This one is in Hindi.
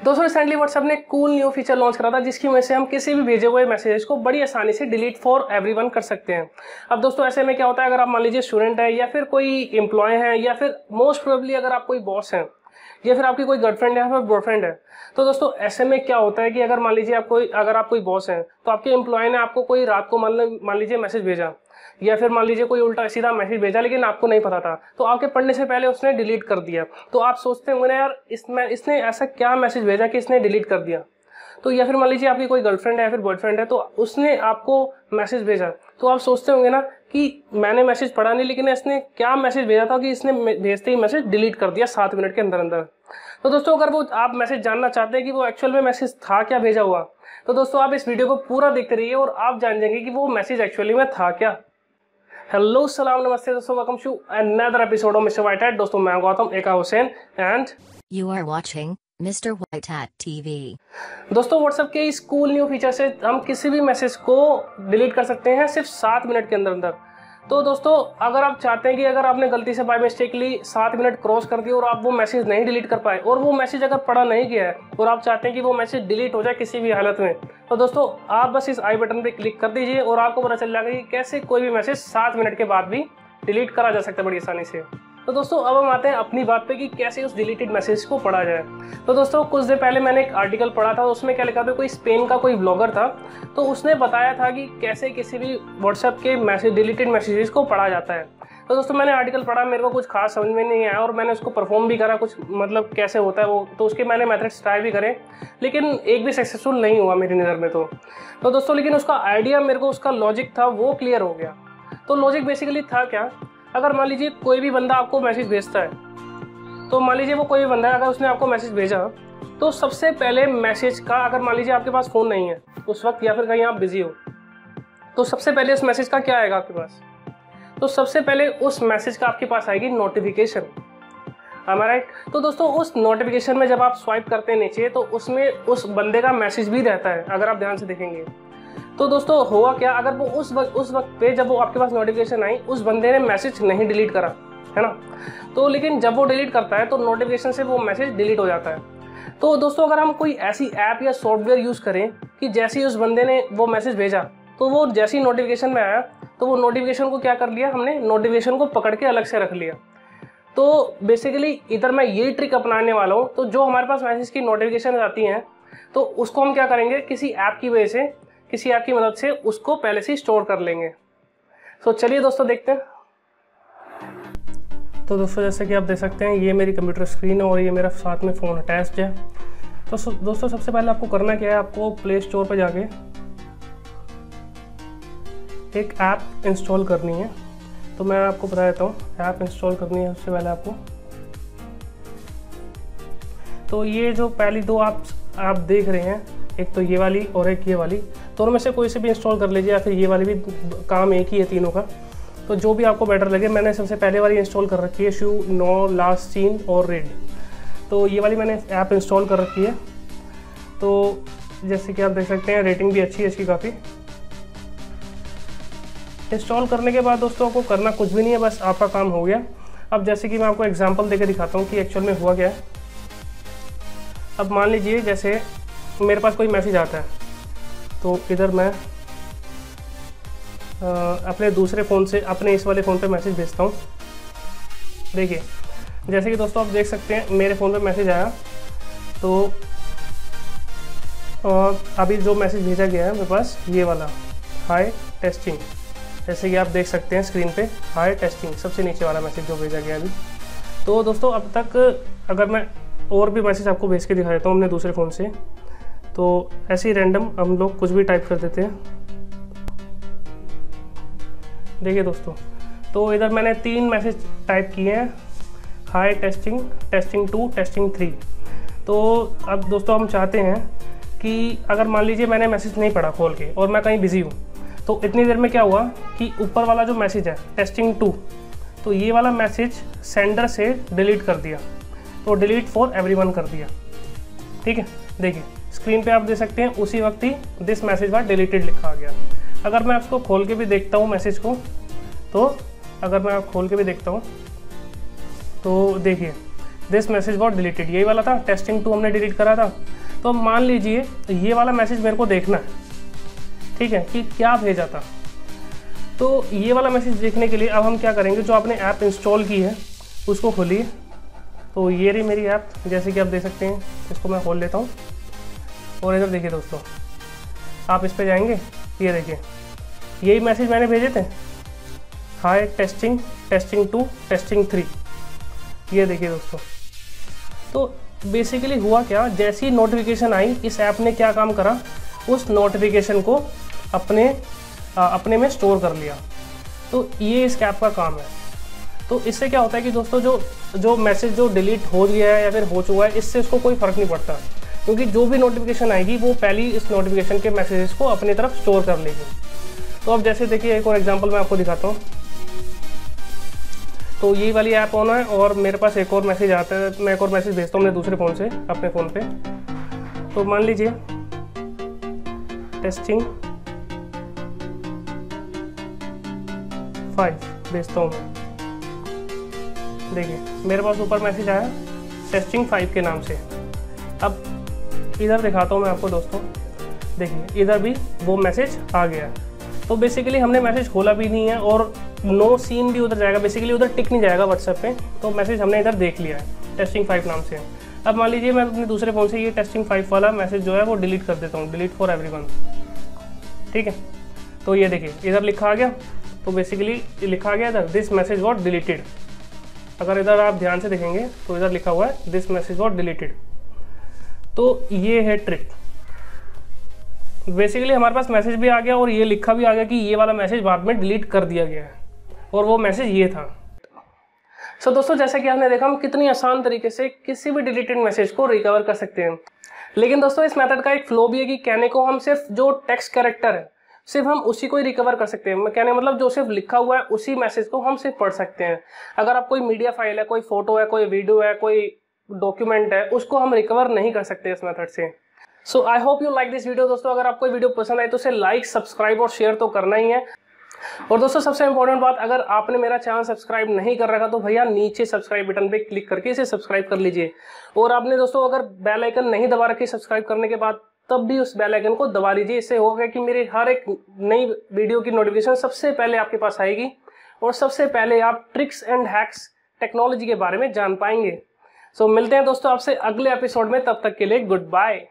दोस्तों रिसेंटली व्हाट्सएप ने कूल न्यू फीचर लॉन्च करा था जिसकी वजह से हम किसी भी भेजे हुए मैसेज को बड़ी आसानी से डिलीट फॉर एवरीवन कर सकते हैं। अब दोस्तों ऐसे में क्या होता है, अगर आप मान लीजिए स्टूडेंट है या फिर कोई एम्प्लॉय है या फिर मोस्ट प्रोबेबली अगर आप कोई बॉस है या फिर आपकी कोई गर्लफ्रेंड है या फिर बॉयफ्रेंड है, तो दोस्तों ऐसे में क्या होता है कि अगर मान लीजिए अगर आप कोई बॉस हैं तो आपके एम्प्लॉय ने आपको कोई रात को मान लीजिए मैसेज भेजा या फिर मान लीजिए कोई उल्टा सीधा मैसेज भेजा लेकिन आपको नहीं पता था, तो आपके पढ़ने से पहले उसने डिलीट कर दिया। तो आप सोचते होंगे ना यार इसने ऐसा क्या मैसेज भेजा कि इसने डिलीट कर दिया। तो या फिर मान लीजिए आपकी कोई गर्लफ्रेंड है या फिर बॉयफ्रेंड है तो उसने आपको मैसेज भेजा, तो आप सोचते होंगे ना कि मैंने मैसेज पढ़ा नहीं लेकिन इसने क्या मैसेज भेजा था कि इसने भेजते ही मैसेज डिलीट कर दिया 7 मिनट के अंदर अंदर। तो दोस्तों अगर वो आप मैसेज जानना चाहते हैं कि वो एक्चुअल में मैसेज था क्या भेजा हुआ, तो दोस्तों आप इस वीडियो को पूरा देखते रहिए और आप जान जाएंगे कि वो मैसेज एक्चुअली में था क्या। हेलो सलाम नमस्ते दोस्तों, welcome to another episode of mister white hat. दोस्तों मैं Gautam Eka Hussain and you are watching mister white hat TV. दोस्तों व्हाट्सएप के इस कूल न्यू फीचर से हम किसी भी मैसेज को डिलीट कर सकते हैं सिर्फ 7 मिनट के अंदर अंदर। तो दोस्तों अगर आप चाहते हैं कि अगर आपने गलती से बाय मिस्टेकली 7 मिनट क्रॉस कर दिए और आप वो मैसेज नहीं डिलीट कर पाए और वो मैसेज अगर पढ़ा नहीं गया है और आप चाहते हैं कि वो मैसेज डिलीट हो जाए किसी भी हालत में, तो दोस्तों आप बस इस आई बटन पे क्लिक कर दीजिए और आपको पता चल जाएगा कि कैसे कोई भी मैसेज 7 मिनट के बाद भी डिलीट करा जा सकता है बड़ी आसानी से। तो दोस्तों अब हम आते हैं अपनी बात पे कि कैसे उस डिलीटेड मैसेज को पढ़ा जाए। तो दोस्तों कुछ देर पहले मैंने एक आर्टिकल पढ़ा था, उसमें क्या लिखा था, कोई स्पेन का कोई ब्लॉगर था, तो उसने बताया था कि कैसे किसी भी व्हाट्सएप के मैसेज डिलीटेड मैसेजेस को पढ़ा जाता है। तो दोस्तों मैंने आर्टिकल पढ़ा, मेरे को कुछ खास समझ में नहीं आया और मैंने उसको परफॉर्म भी करा, कुछ मतलब कैसे होता है वो, तो उसके मैंने मेथड्स ट्राई भी करे लेकिन एक भी सक्सेसफुल नहीं हुआ मेरी नज़र में। तो दोस्तों लेकिन उसका आइडिया मेरे को, उसका लॉजिक था वो क्लियर हो गया। तो लॉजिक बेसिकली था क्या, अगर मान लीजिए कोई भी बंदा आपको मैसेज भेजता है, तो मान लीजिए वो कोई भी बंदा है, अगर उसने आपको मैसेज भेजा तो सबसे पहले मैसेज का, अगर मान लीजिए आपके पास फ़ोन नहीं है उस वक्त या फिर कहीं आप बिजी हो, तो सबसे पहले उस मैसेज का क्या आएगा आपके पास, तो सबसे पहले उस मैसेज का आपके पास आएगी नोटिफिकेशन। am I right? तो दोस्तों उस नोटिफिकेशन में जब आप स्वाइप करते हैं नीचे तो उसमें उस बंदे का मैसेज भी रहता है, अगर आप ध्यान से देखेंगे। तो दोस्तों हुआ क्या, अगर वो उस वक्त पे जब वो आपके पास नोटिफिकेशन आई उस बंदे ने मैसेज नहीं डिलीट करा है ना, तो लेकिन जब वो डिलीट करता है तो नोटिफिकेशन से वो मैसेज डिलीट हो जाता है। तो दोस्तों अगर हम कोई ऐसी ऐप या सॉफ्टवेयर यूज़ करें कि जैसे ही उस बंदे ने वो मैसेज भेजा तो वो जैसी ही नोटिफिकेशन में आया तो वो नोटिफिकेशन को क्या कर लिया, हमने नोटिफिकेशन को पकड़ के अलग से रख लिया। तो बेसिकली इधर मैं यही ट्रिक अपनाने वाला हूँ। तो जो हमारे पास मैसेज की नोटिफिकेशन आती हैं तो उसको हम क्या करेंगे, किसी ऐप की वजह से, किसी ऐप की मदद से उसको पहले से स्टोर कर लेंगे। तो चलिए दोस्तों देखते हैं। तो दोस्तों जैसे कि आप देख सकते हैं ये मेरी कंप्यूटर स्क्रीन है और ये मेरा साथ में फ़ोन अटैच्ड है। तो दोस्तों सबसे पहले आपको करना क्या है, आपको प्ले स्टोर पर जाके एक ऐप इंस्टॉल करनी है। तो मैं आपको बता देता हूँ ऐप इंस्टॉल करनी है सबसे पहले आपको। तो ये जो पहली दो आप देख रहे हैं, एक तो ये वाली और एक ये वाली, दोनों में से कोई से भी इंस्टॉल कर लीजिए या फिर ये वाली भी, काम एक ही है तीनों का, तो जो भी आपको बेटर लगे। मैंने सबसे पहले वाली इंस्टॉल कर रखी है, शू नो लास्ट सीन और रेड, तो ये वाली मैंने ऐप इंस्टॉल कर रखी है। तो जैसे कि आप देख सकते हैं रेटिंग भी अच्छी है इसकी काफ़ी। इंस्टॉल करने के बाद दोस्तों आपको करना कुछ भी नहीं है, बस आपका काम हो गया। अब जैसे कि मैं आपको एग्जांपल देकर दिखाता हूँ कि एक्चुअल में हुआ क्या है। अब मान लीजिए जैसे मेरे पास कोई मैसेज आता है तो इधर मैं अपने दूसरे फ़ोन से अपने इस वाले फ़ोन पे मैसेज भेजता हूँ। देखिए जैसे कि दोस्तों आप देख सकते हैं मेरे फ़ोन पे मैसेज आया, तो अभी जो मैसेज भेजा गया है मेरे पास ये वाला, हाय टेस्टिंग, जैसे कि आप देख सकते हैं स्क्रीन पे, हाय टेस्टिंग सबसे नीचे वाला मैसेज जो भेजा गया अभी। तो दोस्तों अब तक अगर मैं और भी मैसेज आपको भेज के दिखा देता हूँ अपने दूसरे फ़ोन से, तो ऐसे ही रैंडम हम लोग कुछ भी टाइप कर देते हैं। देखिए दोस्तों, तो इधर मैंने 3 मैसेज टाइप किए हैं, हाय टेस्टिंग, टेस्टिंग 2, टेस्टिंग 3। तो अब दोस्तों हम चाहते हैं कि अगर मान लीजिए मैंने मैसेज नहीं पढ़ा खोल के और मैं कहीं बिजी हूँ, तो इतनी देर में क्या हुआ कि ऊपर वाला जो मैसेज है टेस्टिंग 2, तो ये वाला मैसेज सेंडर से डिलीट कर दिया, तो डिलीट फॉर एवरीवन कर दिया। ठीक है, देखिए स्क्रीन पे आप देख सकते हैं उसी वक्त ही दिस मैसेज वाज डिलीटेड लिखा आ गया। अगर मैं उसको खोल के भी देखता हूँ मैसेज को, तो अगर मैं खोल के भी देखता हूँ तो देखिए दिस मैसेज वॉट डिलीटेड, यही वाला था, टेस्टिंग 2 हमने डिलीट करा था। तो मान लीजिए ये वाला मैसेज मेरे को देखना है, ठीक है, कि क्या भेजा था। तो ये वाला मैसेज देखने के लिए अब हम क्या करेंगे, जो आपने ऐप इंस्टॉल की है उसको खोलिए। तो ये रही मेरी ऐप, जैसे कि आप देख सकते हैं, इसको मैं खोल लेता हूँ और इधर देखिए दोस्तों, आप इस पर जाएंगे, ये देखिए यही मैसेज मैंने भेजे थे, हाय टेस्टिंग 2 टेस्टिंग 3, ये देखिए दोस्तों। तो बेसिकली हुआ क्या, जैसी नोटिफिकेशन आई इस ऐप ने क्या काम करा, उस नोटिफिकेशन को अपने में स्टोर कर लिया। तो ये इस ऐप का काम है। तो इससे क्या होता है कि दोस्तों जो मैसेज जो डिलीट हो गया है या फिर हो चुका है, इससे उसको कोई फ़र्क नहीं पड़ता, क्योंकि जो भी नोटिफिकेशन आएगी वो पहली इस नोटिफिकेशन के मैसेजेस को अपनी तरफ स्टोर कर लेगी। तो अब जैसे देखिए एक और एग्जांपल मैं आपको दिखाता हूँ। तो ये वाली ऐप ऑन है और मेरे पास एक और मैसेज आता है, मैं एक और मैसेज भेजता हूँ अपने दूसरे फ़ोन से अपने फ़ोन पे। तो मान लीजिए टेस्टिंग 5 भेजता हूँ मैं, देखिए मेरे पास ऊपर मैसेज आया टेस्टिंग 5 के नाम से। अब इधर दिखाता हूँ मैं आपको दोस्तों, देखिए इधर भी वो मैसेज आ गया है। तो बेसिकली हमने मैसेज खोला भी नहीं है और नो सीन भी उधर जाएगा, बेसिकली उधर टिक नहीं जाएगा व्हाट्सएप पे। तो मैसेज हमने इधर देख लिया है टेस्टिंग 5 नाम से। अब मान लीजिए मैं अपने दूसरे फ़ोन से ये टेस्टिंग 5 वाला मैसेज जो है वो डिलीट कर देता हूँ, डिलीट फॉर एवरीवन, ठीक है। तो ये देखिए इधर लिखा आ गया, तो बेसिकली लिखा गया इधर दिस मैसेज वॉट डिलीटेड। अगर इधर आप ध्यान से देखेंगे तो इधर लिखा हुआ है दिस मैसेज वॉट डिलीटेड। तो ये है ट्रिक, बेसिकली हमारे पास मैसेज भी आ गया और ये लिखा भी आ गया कि ये वाला मैसेज बाद में डिलीट कर दिया गया है और वो मैसेज ये था। सो दोस्तों जैसा कि आपने देखा हम कितनी आसान तरीके से किसी भी डिलीटेड मैसेज को रिकवर कर सकते हैं। लेकिन दोस्तों इस मेथड का एक फ्लो भी है कि कहने को हम सिर्फ जो टेक्स्ट कैरेक्टर है सिर्फ हम उसी को ही रिकवर कर सकते हैं। मैं कहने मतलब जो सिर्फ लिखा हुआ है उसी मैसेज को हम सिर्फ पढ़ सकते हैं। अगर आप कोई मीडिया फाइल है, कोई फोटो है, कोई वीडियो है, कोई डॉक्यूमेंट है, उसको हम रिकवर नहीं कर सकते इस मेथड से। So I hope you like this video. दोस्तों अगर आपको वीडियो पसंद आए तो उसे लाइक, सब्सक्राइब और शेयर तो करना ही है। और दोस्तों सबसे इंपॉर्टेंट बात, अगर आपने मेरा चैनल सब्सक्राइब नहीं कर रखा तो भैया नीचे सब्सक्राइब बटन पे क्लिक करके इसे सब्सक्राइब कर लीजिए। और आपने दोस्तों अगर बेल आइकन नहीं दबा रखी सब्सक्राइब करने के बाद, तब भी उस बेल आइकन को दबा लीजिए। इससे होगा कि मेरी हर एक नई वीडियो की नोटिफिकेशन सबसे पहले आपके पास आएगी और सबसे पहले आप ट्रिक्स एंड हैक्स टेक्नोलॉजी के बारे में जान पाएंगे। सो मिलते हैं दोस्तों आपसे अगले एपिसोड में, तब तक के लिए गुड बाय।